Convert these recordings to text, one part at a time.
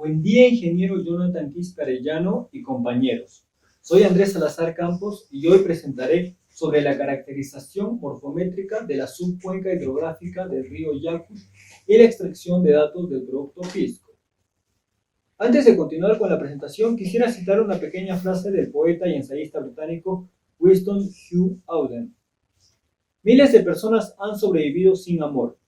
Buen día, ingeniero Jonathan Quiscarellano y compañeros. Soy Andrés Salazar Campos y hoy presentaré sobre la caracterización morfométrica de la subcuenca hidrográfica del río Yacus y la extracción de datos del producto físico. Antes de continuar con la presentación, quisiera citar una pequeña frase del poeta y ensayista británico Winston Hugh Auden. Miles de personas han sobrevivido sin amor,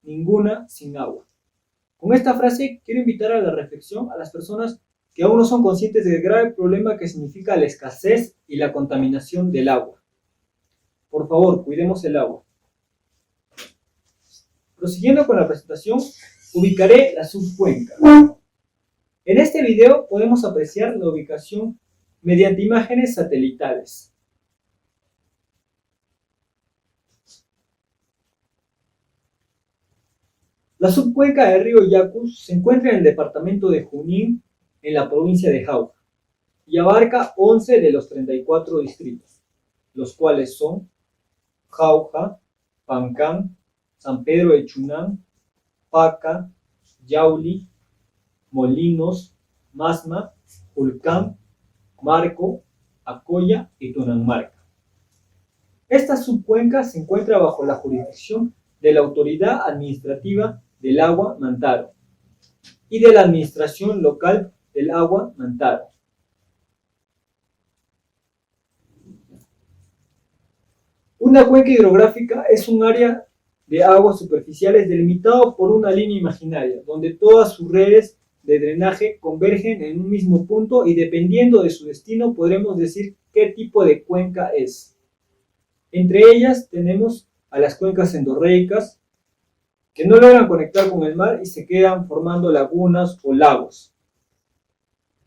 ninguna sin agua. Con esta frase quiero invitar a la reflexión a las personas que aún no son conscientes del grave problema que significa la escasez y la contaminación del agua. Por favor, cuidemos el agua. Prosiguiendo con la presentación, ubicaré la subcuenca. En este video podemos apreciar la ubicación mediante imágenes satelitales. La subcuenca del río Yacus se encuentra en el departamento de Junín, en la provincia de Jauja, y abarca 11 de los 34 distritos, los cuales son Jauja, Pancán, San Pedro de Chunán, Paca, Yauli, Molinos, Masma, Julcán, Marco, Acoya y Tunanmarca. Esta subcuenca se encuentra bajo la jurisdicción de la Autoridad Administrativa del Agua Mantaro y de la Administración Local del Agua Mantaro. Una cuenca hidrográfica es un área de aguas superficiales delimitado por una línea imaginaria, donde todas sus redes de drenaje convergen en un mismo punto y dependiendo de su destino podremos decir qué tipo de cuenca es. Entre ellas tenemos a las cuencas endorreicas, que no logran conectar con el mar y se quedan formando lagunas o lagos.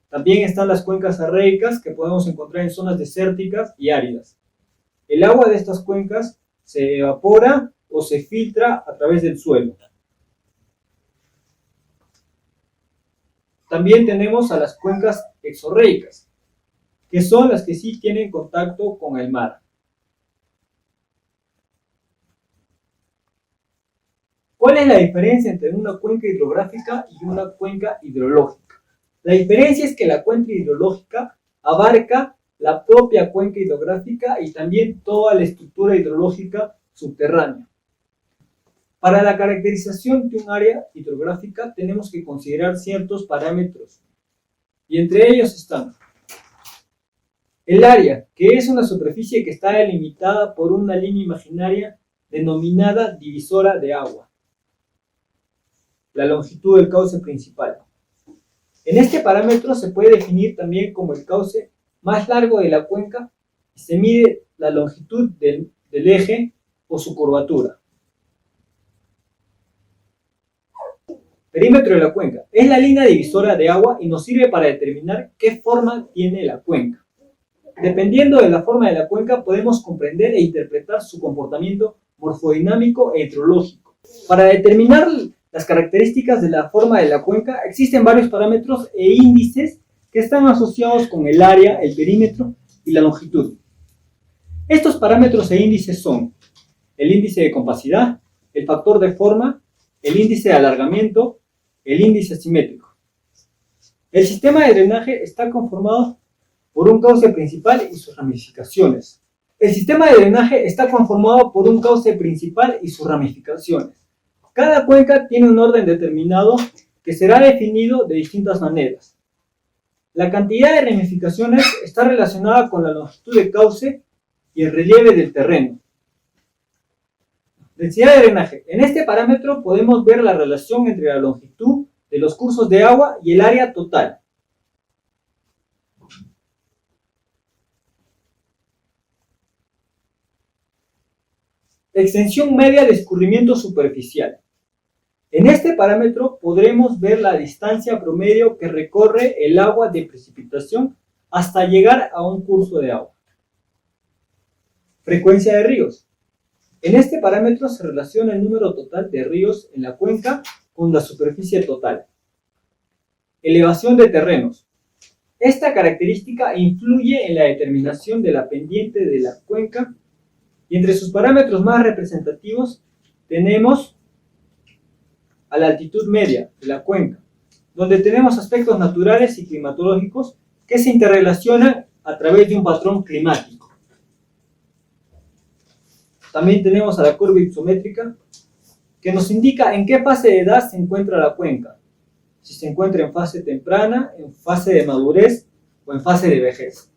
También están las cuencas arreicas, que podemos encontrar en zonas desérticas y áridas. El agua de estas cuencas se evapora o se filtra a través del suelo. También tenemos a las cuencas exorreicas, que son las que sí tienen contacto con el mar. ¿Cuál es la diferencia entre una cuenca hidrográfica y una cuenca hidrológica? La diferencia es que la cuenca hidrológica abarca la propia cuenca hidrográfica y también toda la estructura hidrológica subterránea. Para la caracterización de un área hidrográfica tenemos que considerar ciertos parámetros y entre ellos están el área, que es una superficie que está delimitada por una línea imaginaria denominada divisora de agua. La longitud del cauce principal. En este parámetro se puede definir también como el cauce más largo de la cuenca y se mide la longitud del eje o su curvatura. Perímetro de la cuenca. Es la línea divisora de agua y nos sirve para determinar qué forma tiene la cuenca. Dependiendo de la forma de la cuenca podemos comprender e interpretar su comportamiento morfodinámico e hidrológico. Para determinar las características de la forma de la cuenca, existen varios parámetros e índices que están asociados con el área, el perímetro y la longitud. Estos parámetros e índices son el índice de compacidad, el factor de forma, el índice de alargamiento, el índice simétrico. El sistema de drenaje está conformado por un cauce principal y sus ramificaciones. El sistema de drenaje está conformado por un cauce principal y sus ramificaciones. Cada cuenca tiene un orden determinado que será definido de distintas maneras. La cantidad de ramificaciones está relacionada con la longitud de cauce y el relieve del terreno. Densidad de drenaje. En este parámetro podemos ver la relación entre la longitud de los cursos de agua y el área total. Extensión media de escurrimiento superficial. En este parámetro podremos ver la distancia promedio que recorre el agua de precipitación hasta llegar a un curso de agua. Frecuencia de ríos. En este parámetro se relaciona el número total de ríos en la cuenca con la superficie total. Elevación de terrenos. Esta característica influye en la determinación de la pendiente de la cuenca y entre sus parámetros más representativos tenemos a la altitud media de la cuenca, donde tenemos aspectos naturales y climatológicos que se interrelacionan a través de un patrón climático. También tenemos a la curva isométrica, que nos indica en qué fase de edad se encuentra la cuenca, si se encuentra en fase temprana, en fase de madurez o en fase de vejez.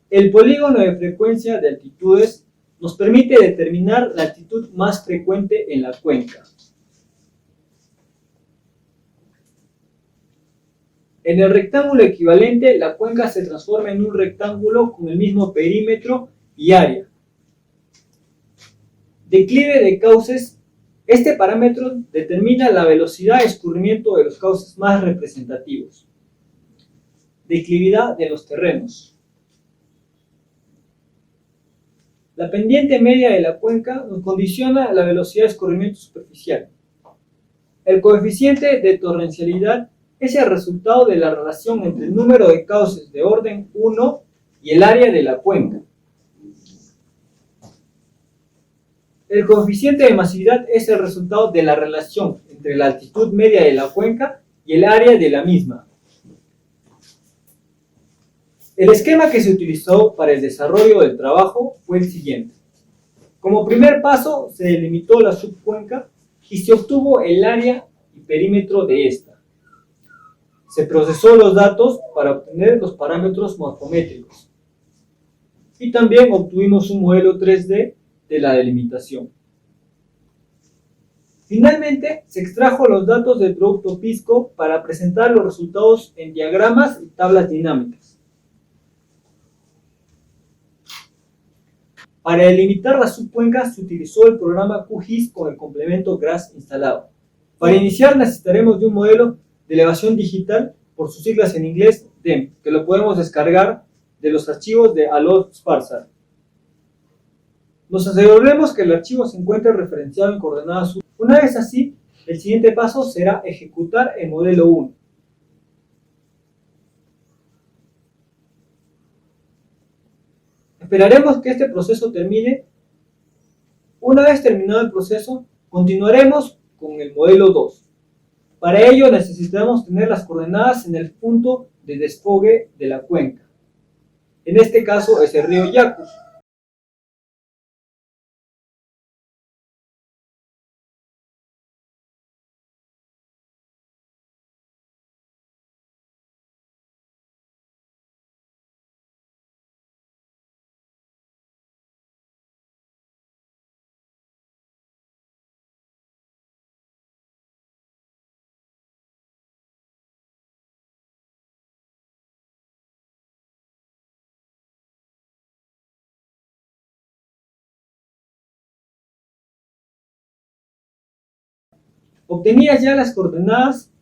El polígono de frecuencia de altitudes nos permite determinar la altitud más frecuente en la cuenca. En el rectángulo equivalente, la cuenca se transforma en un rectángulo con el mismo perímetro y área. Declive de cauces. Este parámetro determina la velocidad de escurrimiento de los cauces más representativos. Declividad de los terrenos. La pendiente media de la cuenca nos condiciona la velocidad de escurrimiento superficial. El coeficiente de torrencialidad es el resultado de la relación entre el número de cauces de orden 1 y el área de la cuenca. El coeficiente de masividad es el resultado de la relación entre la altitud media de la cuenca y el área de la misma. El esquema que se utilizó para el desarrollo del trabajo fue el siguiente. Como primer paso, se delimitó la subcuenca y se obtuvo el área y perímetro de esta. Se procesó los datos para obtener los parámetros morfométricos. Y también obtuvimos un modelo 3D de la delimitación. Finalmente, se extrajo los datos del producto Pisco para presentar los resultados en diagramas y tablas dinámicas. Para delimitar la subcuenca se utilizó el programa QGIS con el complemento GRASS instalado. Para iniciar necesitaremos de un modelo de elevación digital, por sus siglas en inglés DEM, que lo podemos descargar de los archivos de Alloy Sparsar. Nos aseguraremos que el archivo se encuentre referenciado en coordenadas. Una vez así, el siguiente paso será ejecutar el modelo 1. Esperaremos que este proceso termine. Una vez terminado el proceso, continuaremos con el modelo 2. Para ello necesitamos tener las coordenadas en el punto de desfogue de la cuenca. En este caso es el río Yacus. Obtenidas ya las coordenadas,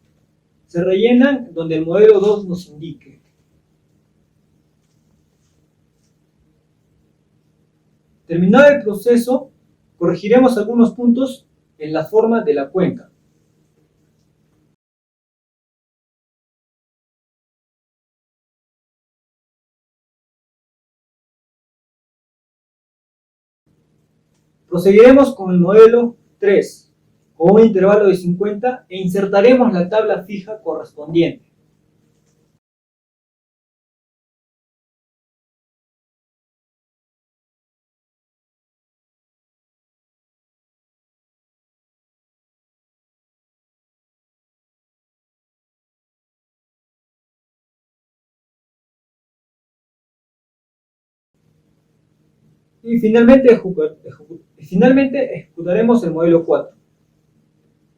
se rellenan donde el modelo 2 nos indique. Terminado el proceso, corregiremos algunos puntos en la forma de la cuenca. Proseguiremos con el modelo 3, con un intervalo de 50 e insertaremos la tabla fija correspondiente. Y finalmente ejecutaremos el modelo 4.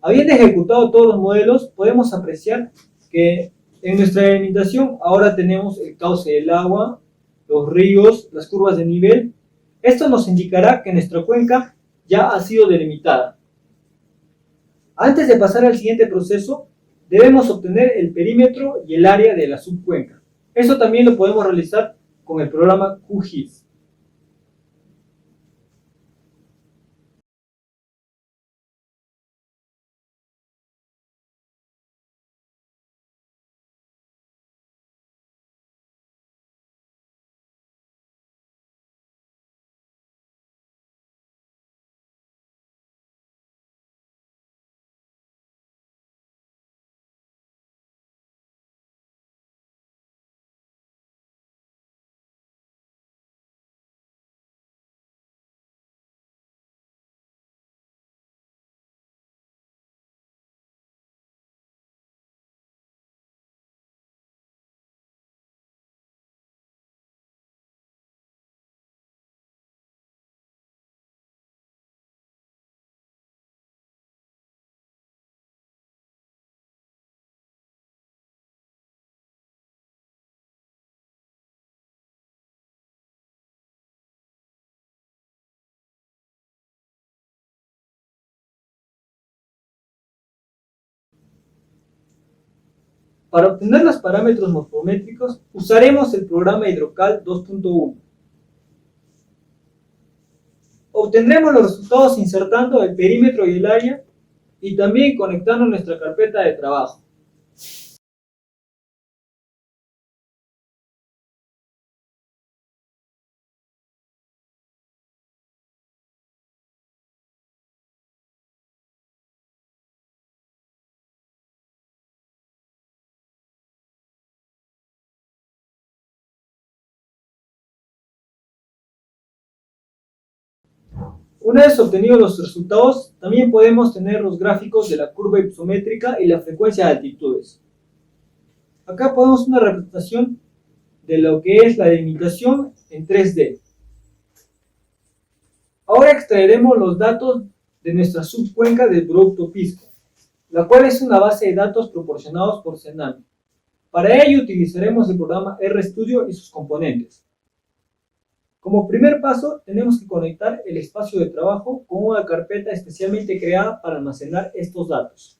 Habiendo ejecutado todos los modelos, podemos apreciar que en nuestra delimitación ahora tenemos el cauce del agua, los ríos, las curvas de nivel. Esto nos indicará que nuestra cuenca ya ha sido delimitada. Antes de pasar al siguiente proceso, debemos obtener el perímetro y el área de la subcuenca. Eso también lo podemos realizar con el programa QGIS. Para obtener los parámetros morfométricos, usaremos el programa Hidrocal 2.1. Obtendremos los resultados insertando el perímetro y el área y también conectando nuestra carpeta de trabajo. Una vez obtenidos los resultados, también podemos tener los gráficos de la curva hipométrica y la frecuencia de altitudes. Acá podemos una representación de lo que es la delimitación en 3D. Ahora extraeremos los datos de nuestra subcuenca del producto Pisco, la cual es una base de datos proporcionados por Cenami. Para ello utilizaremos el programa RStudio y sus componentes. Como primer paso, tenemos que conectar el espacio de trabajo con una carpeta especialmente creada para almacenar estos datos.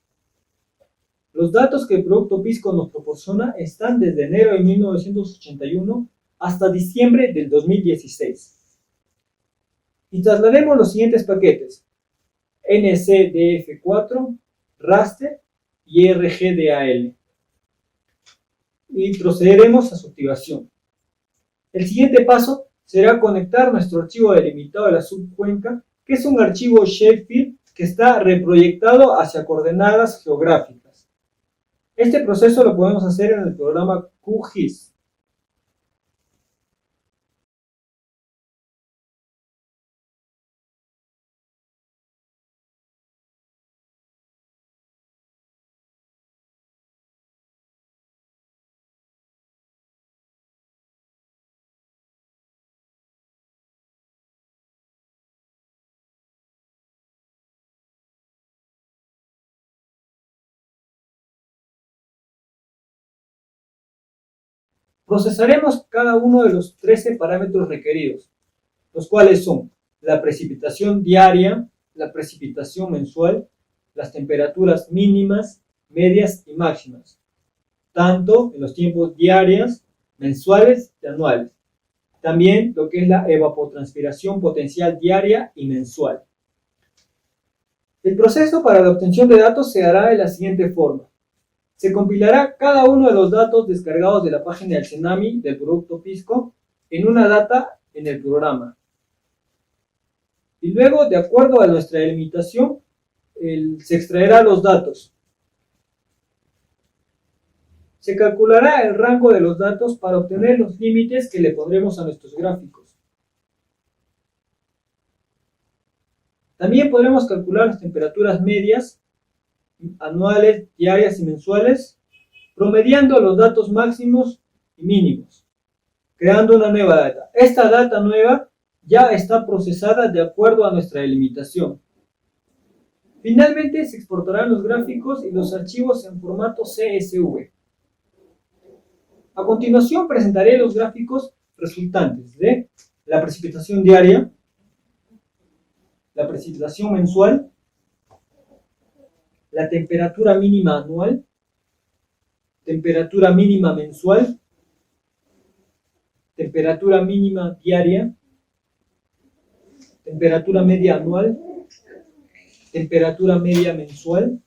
Los datos que el producto Pisco nos proporciona están desde enero de 1981 hasta diciembre del 2016. Y trasladaremos los siguientes paquetes: NCDF4, raster y RGDAL. Y procederemos a su activación. El siguiente paso será conectar nuestro archivo delimitado de la subcuenca, que es un archivo shapefile que está reproyectado hacia coordenadas geográficas. Este proceso lo podemos hacer en el programa QGIS. Procesaremos cada uno de los 13 parámetros requeridos, los cuales son la precipitación diaria, la precipitación mensual, las temperaturas mínimas, medias y máximas, tanto en los tiempos diarios, mensuales y anuales. También lo que es la evapotranspiración potencial diaria y mensual. El proceso para la obtención de datos se hará de la siguiente forma. Se compilará cada uno de los datos descargados de la página del Cenami del producto Pisco en una data en el programa. Y luego, de acuerdo a nuestra delimitación, se extraerá los datos. Se calculará el rango de los datos para obtener los límites que le pondremos a nuestros gráficos. También podremos calcular las temperaturas medias, anuales, diarias y mensuales, promediando los datos máximos y mínimos, creando una nueva data. Esta data nueva ya está procesada de acuerdo a nuestra delimitación. Finalmente se exportarán los gráficos y los archivos en formato CSV. A continuación presentaré los gráficos resultantes de la precipitación diaria, la precipitación mensual, la temperatura mínima anual, temperatura mínima mensual, temperatura mínima diaria, temperatura media anual, temperatura media mensual,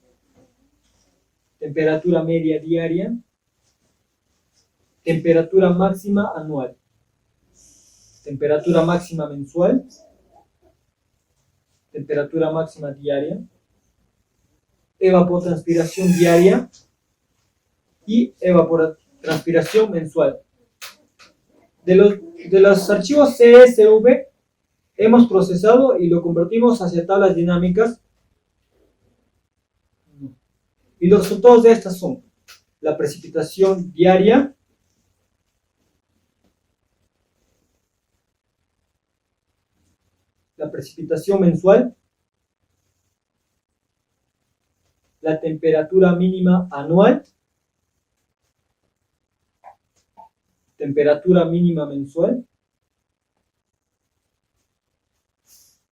temperatura media diaria, temperatura máxima anual, temperatura máxima mensual, temperatura máxima diaria, evapotranspiración diaria y evapotranspiración mensual. De los archivos CSV hemos procesado y lo convertimos hacia tablas dinámicas. Y los resultados de estas son la precipitación diaria, la precipitación mensual, la temperatura mínima anual, temperatura mínima mensual,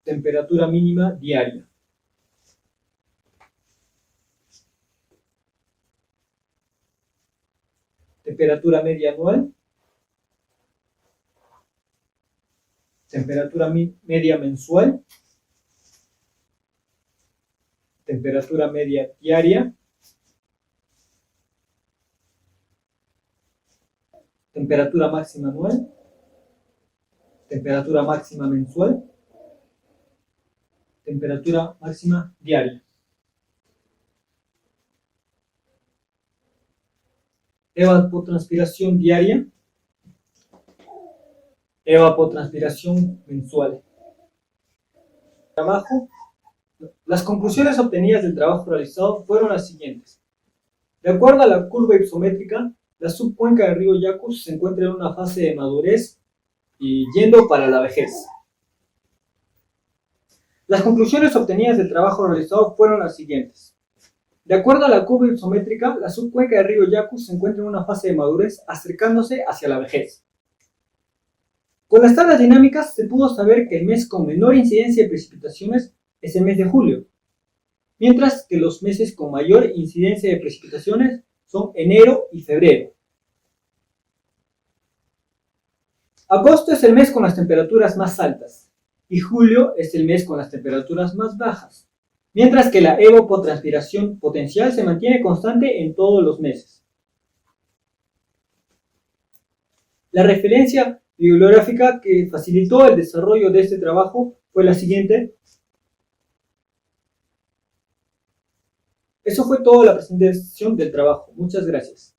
temperatura mínima diaria. temperatura media anual, temperatura media mensual, temperatura media diaria, temperatura máxima anual, temperatura máxima mensual, temperatura máxima diaria. Evapotranspiración diaria, evapotranspiración mensual. Trabajo. Las conclusiones obtenidas del trabajo realizado fueron las siguientes. De acuerdo a la curva isométrica, la subcuenca del río Yacus se encuentra en una fase de madurez y yendo para la vejez. Las conclusiones obtenidas del trabajo realizado fueron las siguientes. De acuerdo a la curva isométrica, la subcuenca del río Yacus se encuentra en una fase de madurez acercándose hacia la vejez. Con las tablas dinámicas se pudo saber que el mes con menor incidencia de precipitaciones es el mes de julio, mientras que los meses con mayor incidencia de precipitaciones son enero y febrero. Agosto es el mes con las temperaturas más altas y julio es el mes con las temperaturas más bajas, mientras que la evapotranspiración potencial se mantiene constante en todos los meses. La referencia bibliográfica que facilitó el desarrollo de este trabajo fue la siguiente. Eso fue toda la presentación del trabajo. Muchas gracias.